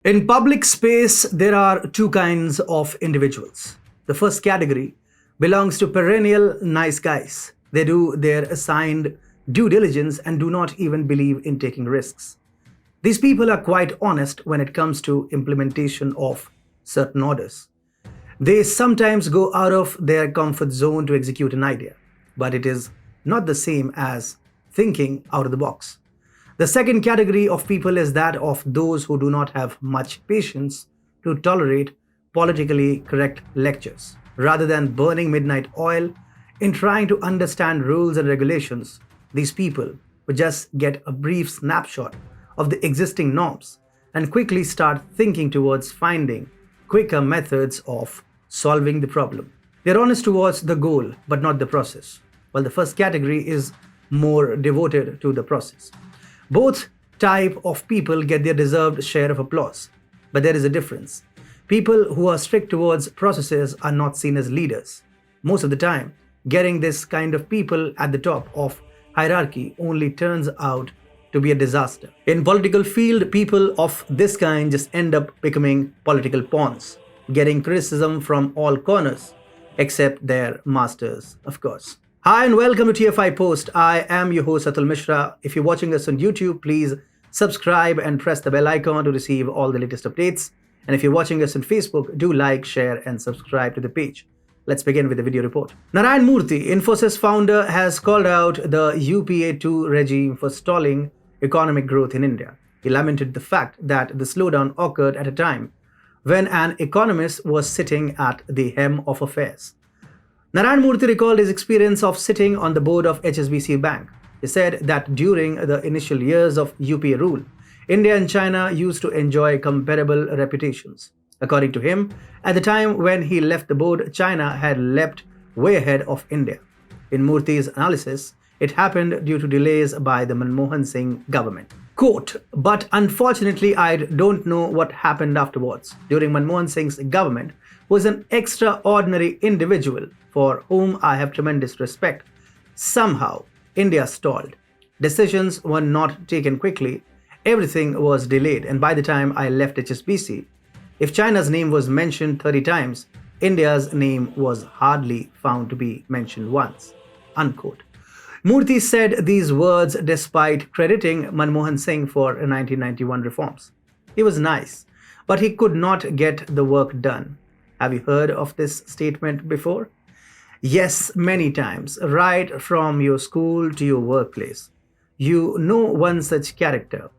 In public space, there are two kinds of individuals. The first category belongs to perennial nice guys. They do their assigned due diligence and do not even believe in taking risks. These people are quite honest when it comes to implementation of certain orders. They sometimes go out of their comfort zone to execute an idea, but it is not the same as thinking out of the box. The second category of people is that of those who do not have much patience to tolerate politically correct lectures. Rather than burning midnight oil in trying to understand rules and regulations, these people would just get a brief snapshot of the existing norms and quickly start thinking towards finding quicker methods of solving the problem. They're honest towards the goal but not the process, while the first category is more devoted to the process. Both type of people get their deserved share of applause, but there is a difference. People who are strict towards processes are not seen as leaders. Most of the time, getting this kind of people at the top of hierarchy only turns out to be a disaster. In political field, people of this kind just end up becoming political pawns, getting criticism from all corners, except their masters, of course. Hi and welcome to TFI Post. I am your host Atul Mishra. If you're watching us on YouTube, please subscribe and press the bell icon to receive all the latest updates. And if you're watching us on Facebook, do like, share and subscribe to the page. Let's begin with the video report. Narayana Murthy, Infosys founder, has called out the UPA2 regime for stalling economic growth in India. He lamented the fact that the slowdown occurred at a time when an economist was sitting at the helm of affairs. Narayana Murthy recalled his experience of sitting on the board of HSBC Bank. He said that during the initial years of UPA rule, India and China used to enjoy comparable reputations. According to him, at the time when he left the board, China had leapt way ahead of India. In Murthy's analysis, it happened due to delays by the Manmohan Singh government. Quote, but unfortunately, I don't know what happened afterwards. During Manmohan Singh's government was an extraordinary individual for whom I have tremendous respect. Somehow, India stalled. Decisions were not taken quickly. Everything was delayed. And by the time I left HSBC, if China's name was mentioned 30 times, India's name was hardly found to be mentioned once. Unquote. Murthy said these words despite crediting Manmohan Singh for 1991 reforms. He was nice, but he could not get the work done. Have you heard of this statement before? Yes, many times, right from your school to your workplace. You know one such character.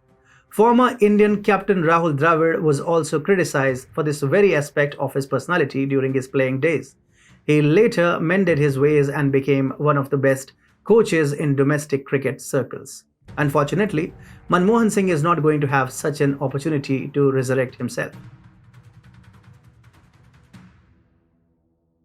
Former Indian captain Rahul Dravid was also criticized for this very aspect of his personality during his playing days. He later mended his ways and became one of the best coaches in domestic cricket circles. Unfortunately, Manmohan Singh is not going to have such an opportunity to resurrect himself.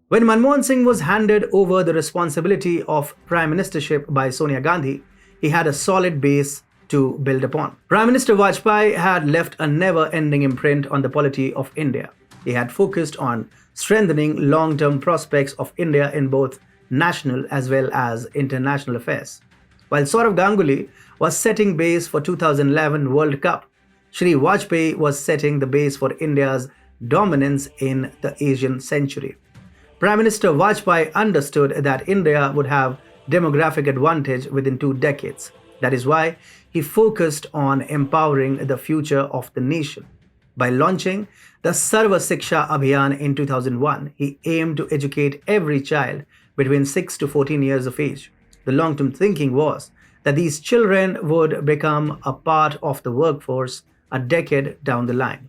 When Manmohan Singh was handed over the responsibility of Prime Ministership by Sonia Gandhi, he had a solid base to build upon. Prime Minister Vajpayee had left a never-ending imprint on the polity of India. He had focused on strengthening long-term prospects of India in both national as well as international affairs. While Saurav Ganguly was setting base for 2011 World Cup, Shri Vajpayee was setting the base for India's dominance in the Asian century. Prime Minister Vajpayee understood that India would have demographic advantage within 2 decades. That is why he focused on empowering the future of the nation. By launching the Sarva Shiksha Abhiyan in 2001, he aimed to educate every child between 6 to 14 years of age. The long-term thinking was that these children would become a part of the workforce a decade down the line.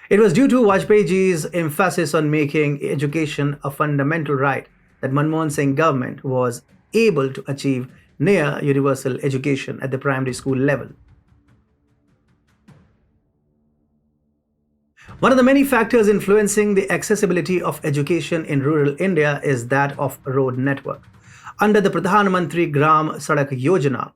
It was due to Vajpayeeji's emphasis on making education a fundamental right that Manmohan Singh government was able to achieve near universal education at the primary school level. One of the many factors influencing the accessibility of education in rural India is that of road network. Under the Pradhan Mantri Gram Sadak Yojana,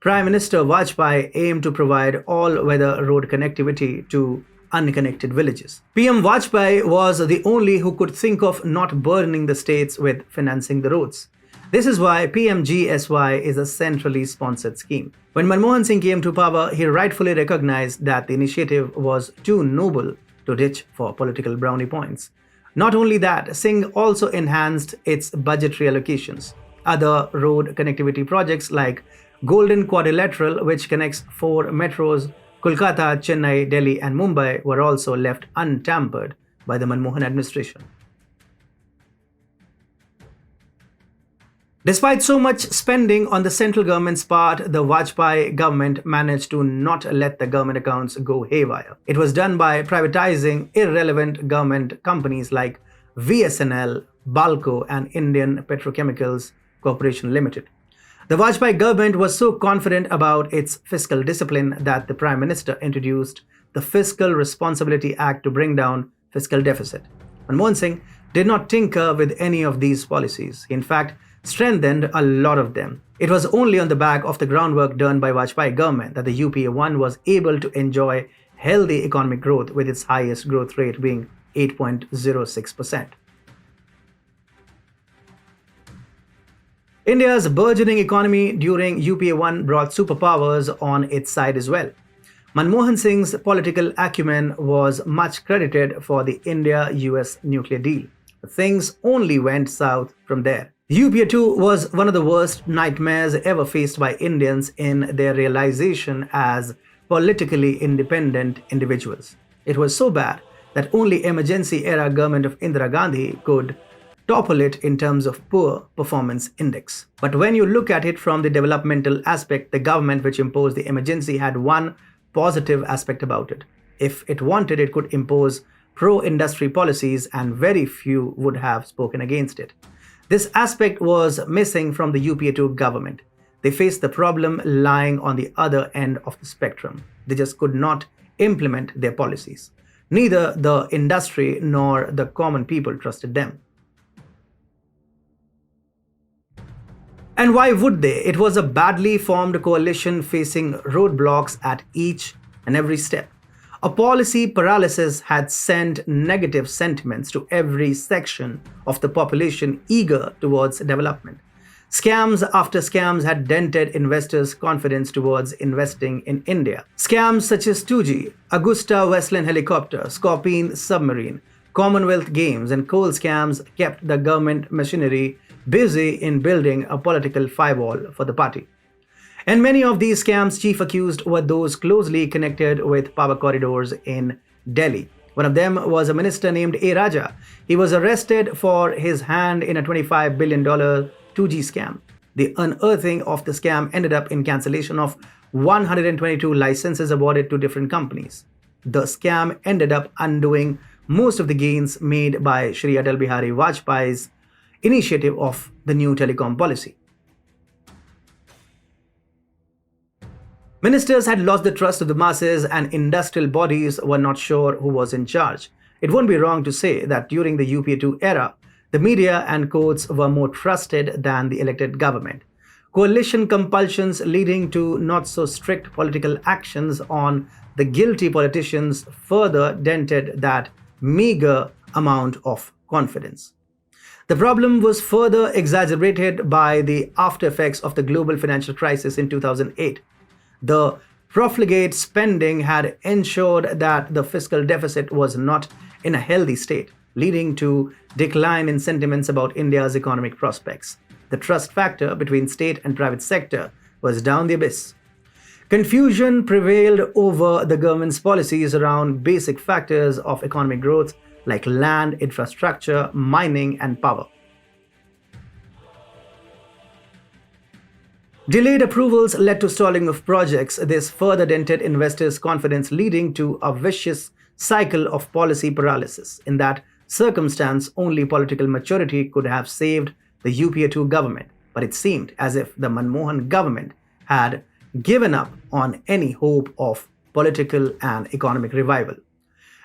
Prime Minister Vajpayee aimed to provide all-weather road connectivity to unconnected villages. PM Vajpayee was the only who could think of not burdening the states with financing the roads. This is why PMGSY is a centrally sponsored scheme. When Manmohan Singh came to power, he rightfully recognized that the initiative was too noble to ditch for political brownie points. Not only that, Singh also enhanced its budgetary allocations. Other road connectivity projects like Golden Quadrilateral, which connects four metros, Kolkata, Chennai, Delhi, and Mumbai, were also left untampered by the Manmohan administration. Despite so much spending on the central government's part, the Vajpayee government managed to not let the government accounts go haywire. It was done by privatizing irrelevant government companies like VSNL, Balco, and Indian Petrochemicals Corporation Limited. The Vajpayee government was so confident about its fiscal discipline that the Prime Minister introduced the Fiscal Responsibility Act to bring down fiscal deficit. Manmohan Singh did not tinker with any of these policies. He, in fact, strengthened a lot of them. It was only on the back of the groundwork done by Vajpayee government that the UPA-1 was able to enjoy healthy economic growth, with its highest growth rate being 8.06%. India's burgeoning economy during UPA-1 brought superpowers on its side as well. Manmohan Singh's political acumen was much credited for the India-US nuclear deal. Things only went south from there. UPA-2 was one of the worst nightmares ever faced by Indians in their realization as politically independent individuals. It was so bad that only emergency-era government of Indira Gandhi could topple it in terms of poor performance index. But when you look at it from the developmental aspect, the government which imposed the emergency had one positive aspect about it. If it wanted, it could impose pro-industry policies, and very few would have spoken against it. This aspect was missing from the UPA-2 government. They faced the problem lying on the other end of the spectrum. They just could not implement their policies. Neither the industry nor the common people trusted them. And why would they? It was a badly formed coalition facing roadblocks at each and every step. A policy paralysis had sent negative sentiments to every section of the population eager towards development. Scams after scams had dented investors' confidence towards investing in India. Scams such as 2G, Augusta Westland helicopter, Scorpene submarine, Commonwealth Games, and coal scams kept the government machinery busy in building a political firewall for the party. And many of these scams' chief accused were those closely connected with power corridors in Delhi. One of them was a minister named A. Raja. He was arrested for his hand in a $25 billion 2G scam. The unearthing of the scam ended up in cancellation of 122 licenses awarded to different companies. The scam ended up undoing most of the gains made by Shri Atal Bihari Vajpayee's initiative of the new telecom policy. Ministers had lost the trust of the masses, and industrial bodies were not sure who was in charge. It won't be wrong to say that during the UPA-2 era, the media and courts were more trusted than the elected government. Coalition compulsions leading to not so strict political actions on the guilty politicians further dented that meager amount of confidence. The problem was further exacerbated by the after effects of the global financial crisis in 2008. The profligate spending had ensured that the fiscal deficit was not in a healthy state, leading to decline in sentiments about India's economic prospects. The trust factor between state and private sector was down the abyss. Confusion prevailed over the government's policies around basic factors of economic growth like land, infrastructure, mining, and power. Delayed approvals led to stalling of projects. This further dented investors' confidence, leading to a vicious cycle of policy paralysis. In that circumstance, only political maturity could have saved the UPA-2 government, but it seemed as if the Manmohan government had given up on any hope of political and economic revival.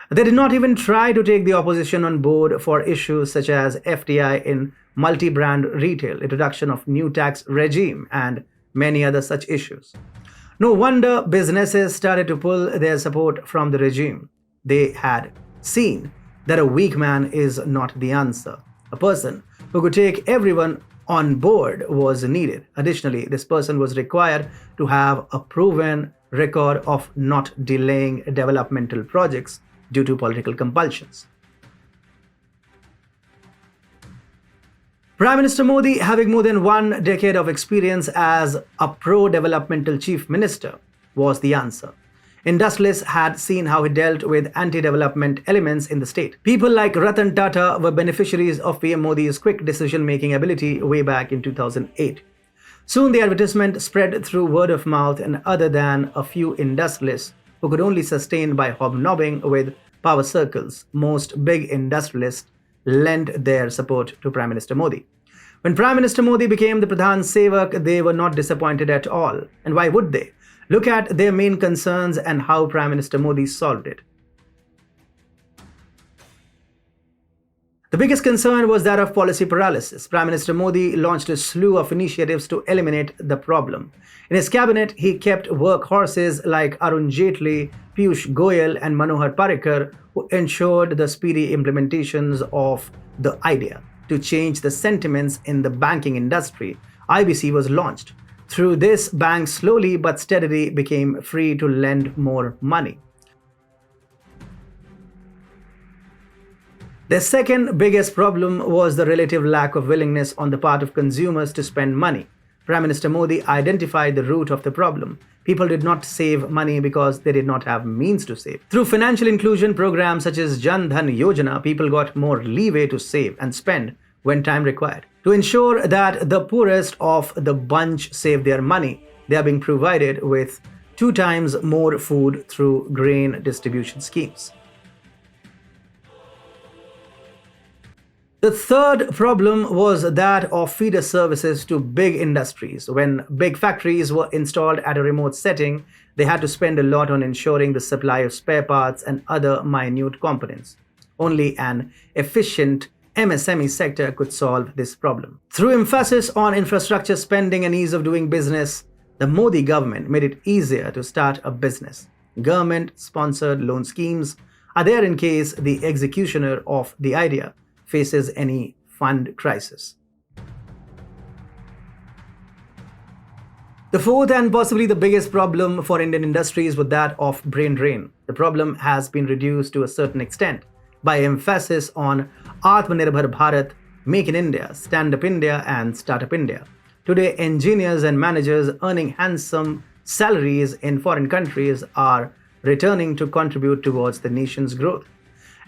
They did not even try to take the opposition on board for issues such as FDI in multi-brand retail, introduction of new tax regime, and many other such issues. No wonder businesses started to pull their support from the regime. They had seen that a weak man is not the answer. A person who could take everyone on board was needed. Additionally, this person was required to have a proven record of not delaying developmental projects due to political compulsions. Prime Minister Modi, having more than 1 decade of experience as a pro-developmental chief minister, was the answer. Industrialists had seen how he dealt with anti-development elements in the state. People like Ratan Tata were beneficiaries of PM Modi's quick decision-making ability way back in 2008. Soon the advertisement spread through word of mouth, and other than a few industrialists who could only sustain by hobnobbing with power circles, most big industrialists lent their support to Prime Minister Modi. When Prime Minister Modi became the Pradhan Sevak, they were not disappointed at all. And why would they? Look at their main concerns and how Prime Minister Modi solved it. The biggest concern was that of policy paralysis. Prime Minister Modi launched a slew of initiatives to eliminate the problem. In his cabinet, he kept workhorses like Arun Jaitley, Piyush Goyal, and Manohar Parrikar, who ensured the speedy implementations of the idea to change the sentiments in the banking industry. IBC was launched. Through this, banks slowly but steadily became free to lend more money. The second biggest problem was the relative lack of willingness on the part of consumers to spend money. Prime Minister Modi identified the root of the problem. People did not save money because they did not have means to save. Through financial inclusion programs such as Jan Dhan Yojana, people got more leeway to save and spend when time required. To ensure that the poorest of the bunch save their money, they are being provided with 2 times more food through grain distribution schemes. The third problem was that of feeder services to big industries. When big factories were installed at a remote setting, they had to spend a lot on ensuring the supply of spare parts and other minute components. Only an efficient MSME sector could solve this problem. Through emphasis on infrastructure spending and ease of doing business, the Modi government made it easier to start a business. Government-sponsored loan schemes are there in case the executioner of the idea faces any fund crisis. The fourth and possibly the biggest problem for Indian industries was that of brain drain. The problem has been reduced to a certain extent by emphasis on Atmanirbhar Bharat, Make in India, Stand Up India, and Startup India. Today, engineers and managers earning handsome salaries in foreign countries are returning to contribute towards the nation's growth.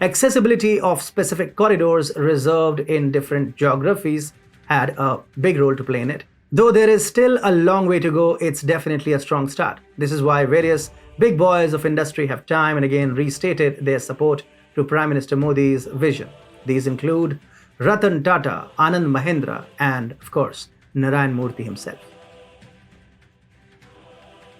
Accessibility of specific corridors reserved in different geographies had a big role to play in it. Though there is still a long way to go, it's definitely a strong start. This is why various big boys of industry have time and again restated their support to Prime Minister Modi's vision. These include Ratan Tata, Anand Mahindra, and of course, Narayana Murthy himself.